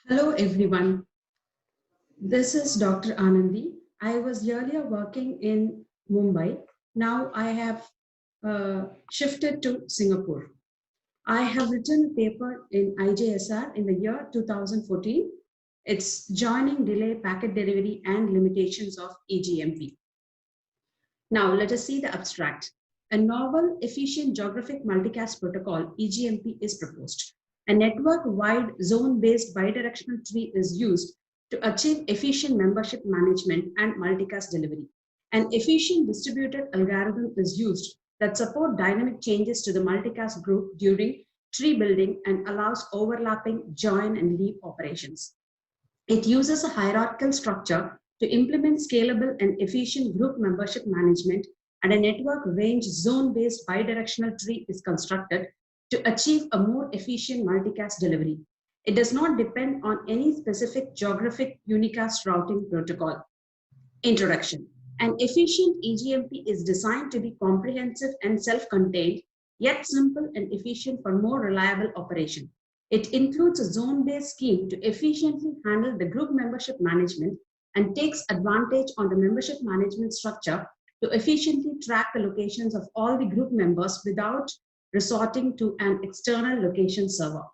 Hello everyone, this is Dr. Anandhi. I was earlier working in Mumbai. Now I have shifted to Singapore. I have written a paper in IJSR in the year 2014. It's Joining Delay Packet Delivery and Limitations of EGMP. Now let us see the abstract. A novel, efficient geographic multicast protocol, EGMP, is proposed. A network-wide zone-based bidirectional tree is used to achieve efficient membership management and multicast delivery. An efficient distributed algorithm is used that support dynamic changes to the multicast group during tree building and allows overlapping join and leave operations. It uses a hierarchical structure to implement scalable and efficient group membership management, and a network range zone-based bidirectional tree is constructed to achieve a more efficient multicast delivery. It does not depend on any specific geographic unicast routing protocol. Introduction. An efficient EGMP is designed to be comprehensive and self-contained, yet simple and efficient for more reliable operation. It includes a zone-based scheme to efficiently handle the group membership management and takes advantage on the membership management structure to efficiently track the locations of all the group members without resorting to an external location server.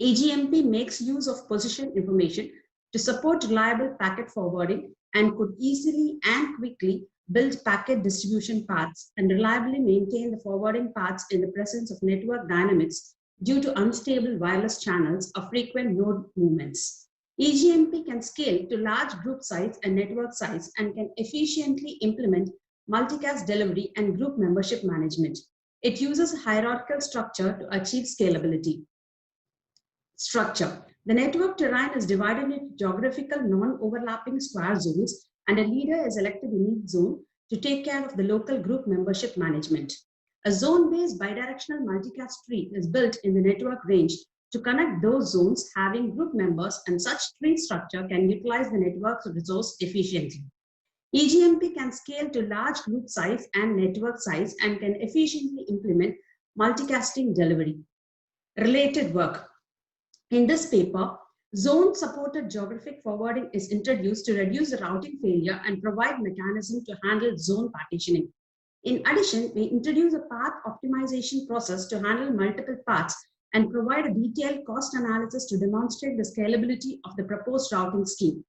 EGMP makes use of position information to support reliable packet forwarding and could easily and quickly build packet distribution paths and reliably maintain the forwarding paths in the presence of network dynamics due to unstable wireless channels or frequent node movements. EGMP can scale to large group size and network size and can efficiently implement multicast delivery and group membership management. It uses a hierarchical structure to achieve scalability. Structure. The network terrain is divided into geographical non-overlapping square zones, and a leader is elected in each zone to take care of the local group membership management. A zone-based bidirectional multicast tree is built in the network range to connect those zones having group members, and such tree structure can utilize the network's resource efficiently. EGMP can scale to large group size and network size and can efficiently implement multicasting delivery. Related work. In this paper, zone-supported geographic forwarding is introduced to reduce the routing failure and provide mechanism to handle zone partitioning. In addition, we introduce a path optimization process to handle multiple paths and provide a detailed cost analysis to demonstrate the scalability of the proposed routing scheme.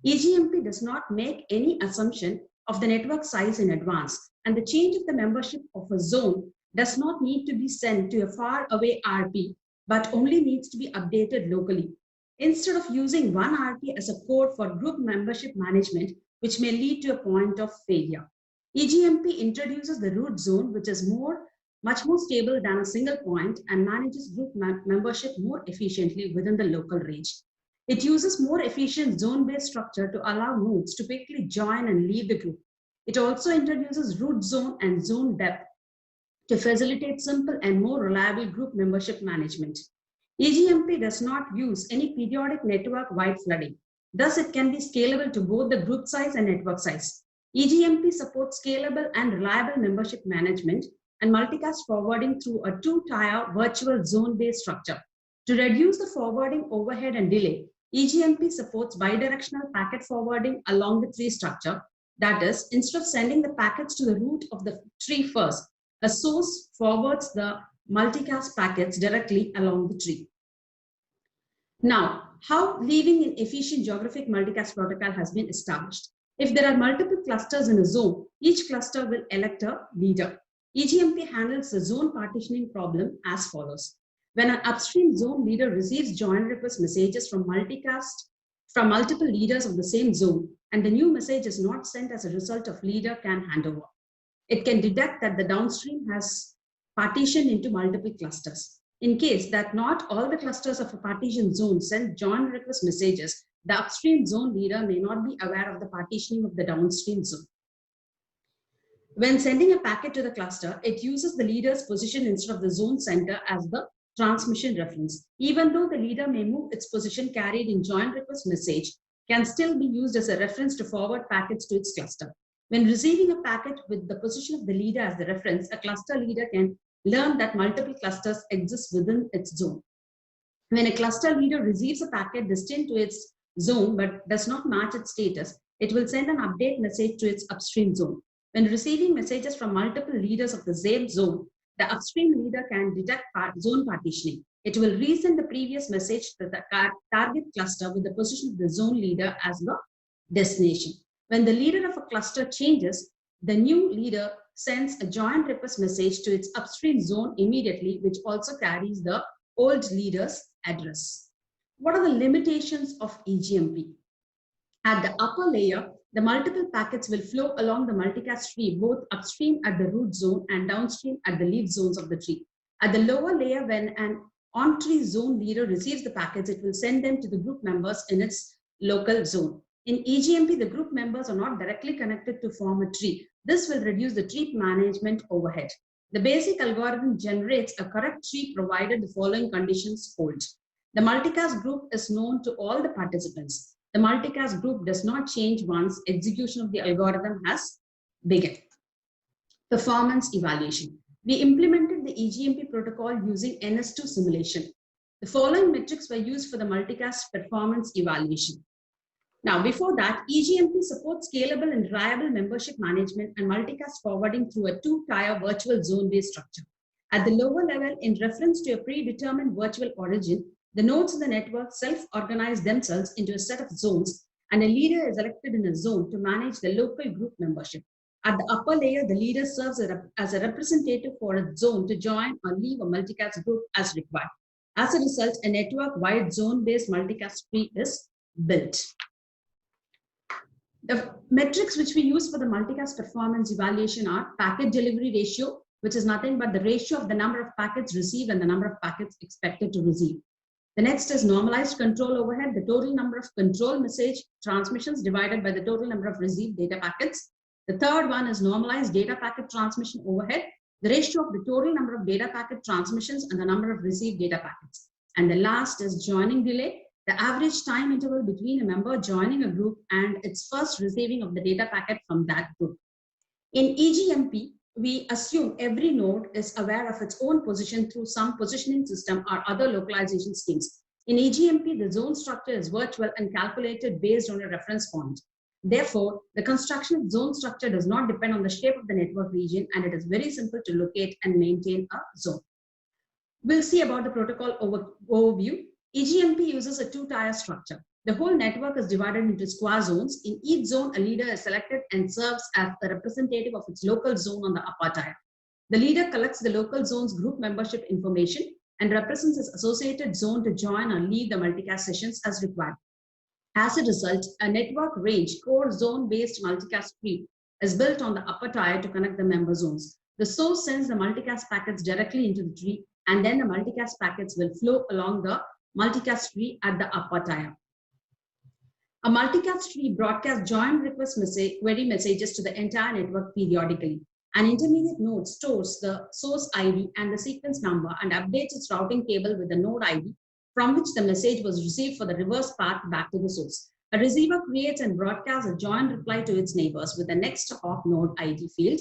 EGMP does not make any assumption of the network size in advance, and the change of the membership of a zone does not need to be sent to a far-away RP, but only needs to be updated locally. Instead of using one RP as a code for group membership management, which may lead to a point of failure. EGMP introduces the root zone, which is much more stable than a single point and manages group membership more efficiently within the local range. It uses more efficient zone-based structure to allow nodes to quickly join and leave the group. It also introduces root zone and zone depth to facilitate simple and more reliable group membership management. EGMP does not use any periodic network-wide flooding. Thus, it can be scalable to both the group size and network size. EGMP supports scalable and reliable membership management and multicast forwarding through a two-tier virtual zone-based structure. To reduce the forwarding overhead and delay, EGMP supports bidirectional packet forwarding along the tree structure. That is, instead of sending the packets to the root of the tree first, a source forwards the multicast packets directly along the tree. Now, how leaving an efficient geographic multicast protocol has been established. If there are multiple clusters in a zone, each cluster will elect a leader. EGMP handles the zone partitioning problem as follows. When an upstream zone leader receives join request messages from multiple leaders of the same zone, and the new message is not sent as a result of leader can handover. It can detect that the downstream has partitioned into multiple clusters. In case that not all the clusters of a partition zone send join request messages, the upstream zone leader may not be aware of the partitioning of the downstream zone. When sending a packet to the cluster, it uses the leader's position instead of the zone center as the transmission reference. Even though the leader may move, its position carried in join request message can still be used as a reference to forward packets to its cluster. When receiving a packet with the position of the leader as the reference, a cluster leader can learn that multiple clusters exist within its zone. When a cluster leader receives a packet distinct to its zone but does not match its status, it will send an update message to its upstream zone. When receiving messages from multiple leaders of the same zone, the upstream leader can detect zone partitioning. It will resend the previous message to the target cluster with the position of the zone leader as the destination. When the leader of a cluster changes, the new leader sends a joint request message to its upstream zone immediately, which also carries the old leader's address. What are the limitations of EGMP? At the upper layer, the multiple packets will flow along the multicast tree, both upstream at the root zone and downstream at the leaf zones of the tree. At the lower layer, when an on-tree zone leader receives the packets, it will send them to the group members in its local zone. In EGMP, the group members are not directly connected to form a tree. This will reduce the tree management overhead. The basic algorithm generates a correct tree provided the following conditions hold. The multicast group is known to all the participants. The multicast group does not change once execution of the algorithm has begun. Performance evaluation. We implemented the EGMP protocol using NS2 simulation. The following metrics were used for the multicast performance evaluation. Now, before that, EGMP supports scalable and reliable membership management and multicast forwarding through a two-tier virtual zone-based structure. At the lower level, in reference to a predetermined virtual origin, the nodes in the network self-organize themselves into a set of zones, and a leader is elected in a zone to manage the local group membership. At the upper layer, the leader serves as a representative for a zone to join or leave a multicast group as required. As a result, a network-wide zone-based multicast tree is built. The metrics which we use for the multicast performance evaluation are packet delivery ratio, which is nothing but the ratio of the number of packets received and the number of packets expected to receive. The next is normalized control overhead, the total number of control message transmissions divided by the total number of received data packets. The third one is normalized data packet transmission overhead, the ratio of the total number of data packet transmissions and the number of received data packets. And the last is joining delay, the average time interval between a member joining a group and its first receiving of the data packet from that group. In EGMP, we assume every node is aware of its own position through some positioning system or other localization schemes. In EGMP, the zone structure is virtual and calculated based on a reference point. Therefore, the construction of zone structure does not depend on the shape of the network region, and it is very simple to locate and maintain a zone. We'll see about the protocol overview. EGMP uses a two-tier structure. The whole network is divided into square zones. In each zone, a leader is selected and serves as the representative of its local zone on the upper tier. The leader collects the local zone's group membership information and represents its associated zone to join or leave the multicast sessions as required. As a result, a network range core zone-based multicast tree is built on the upper tier to connect the member zones. The source sends the multicast packets directly into the tree, and then the multicast packets will flow along the multicast tree at the upper tier. A multicast tree broadcasts joint request query messages to the entire network periodically. An intermediate node stores the source ID and the sequence number and updates its routing table with the node ID from which the message was received for the reverse path back to the source. A receiver creates and broadcasts a joint reply to its neighbors with the next hop node ID field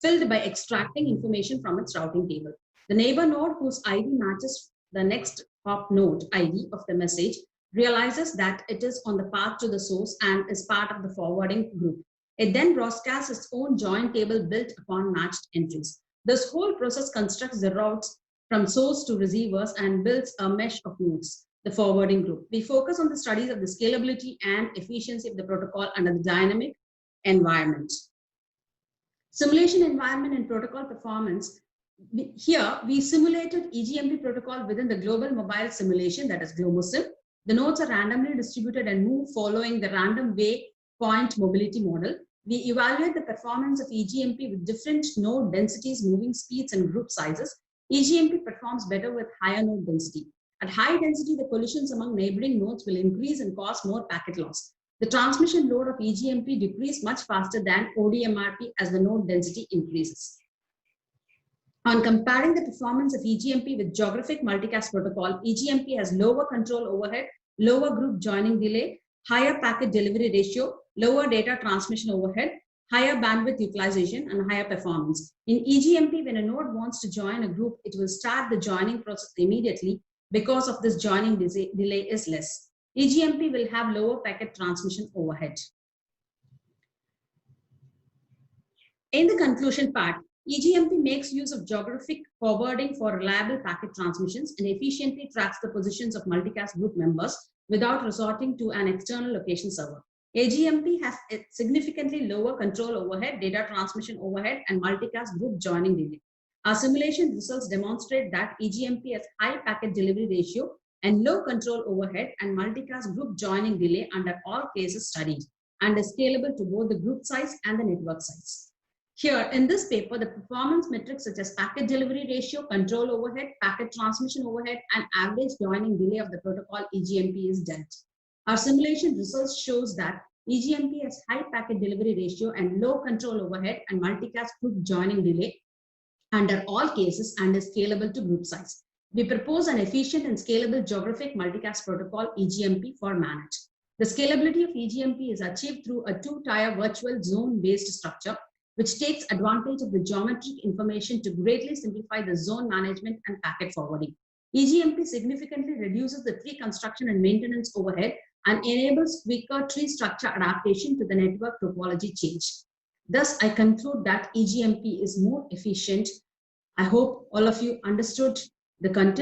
filled by extracting information from its routing table. The neighbor node whose ID matches the next hop node ID of the message realizes that it is on the path to the source and is part of the forwarding group. It then broadcasts its own joint table built upon matched entries. This whole process constructs the routes from source to receivers and builds a mesh of nodes, the forwarding group. We focus on the studies of the scalability and efficiency of the protocol under the dynamic environment. Simulation environment and protocol performance. Here, we simulated EGMP protocol within the global mobile simulation, that is GlomoSim. The nodes are randomly distributed and move following the random waypoint mobility model. We evaluate the performance of EGMP with different node densities, moving speeds, and group sizes. EGMP performs better with higher node density. At high density, the collisions among neighboring nodes will increase and cause more packet loss. The transmission load of EGMP decreases much faster than ODMRP as the node density increases. On comparing the performance of EGMP with Geographic multicast protocol, EGMP has lower control overhead, lower group joining delay, higher packet delivery ratio, lower data transmission overhead, higher bandwidth utilization, and higher performance. In EGMP, when a node wants to join a group, it will start the joining process immediately because of this joining delay is less. EGMP will have lower packet transmission overhead. In the conclusion part, EGMP makes use of geographic forwarding for reliable packet transmissions and efficiently tracks the positions of multicast group members without resorting to an external location server. EGMP has a significantly lower control overhead, data transmission overhead, and multicast group joining delay. Our simulation results demonstrate that EGMP has high packet delivery ratio and low control overhead and multicast group joining delay under all cases studied, and is scalable to both the group size and the network size. Here in this paper, the performance metrics such as packet delivery ratio, control overhead, packet transmission overhead, and average joining delay of the protocol EGMP is dealt. Our simulation results shows that EGMP has high packet delivery ratio and low control overhead and multicast group joining delay under all cases and is scalable to group size. We propose an efficient and scalable geographic multicast protocol EGMP for MANET. The scalability of EGMP is achieved through a two-tier virtual zone-based structure, which takes advantage of the geometric information to greatly simplify the zone management and packet forwarding. EGMP significantly reduces the tree construction and maintenance overhead and enables quicker tree structure adaptation to the network topology change. Thus, I conclude that EGMP is more efficient. I hope all of you understood the content.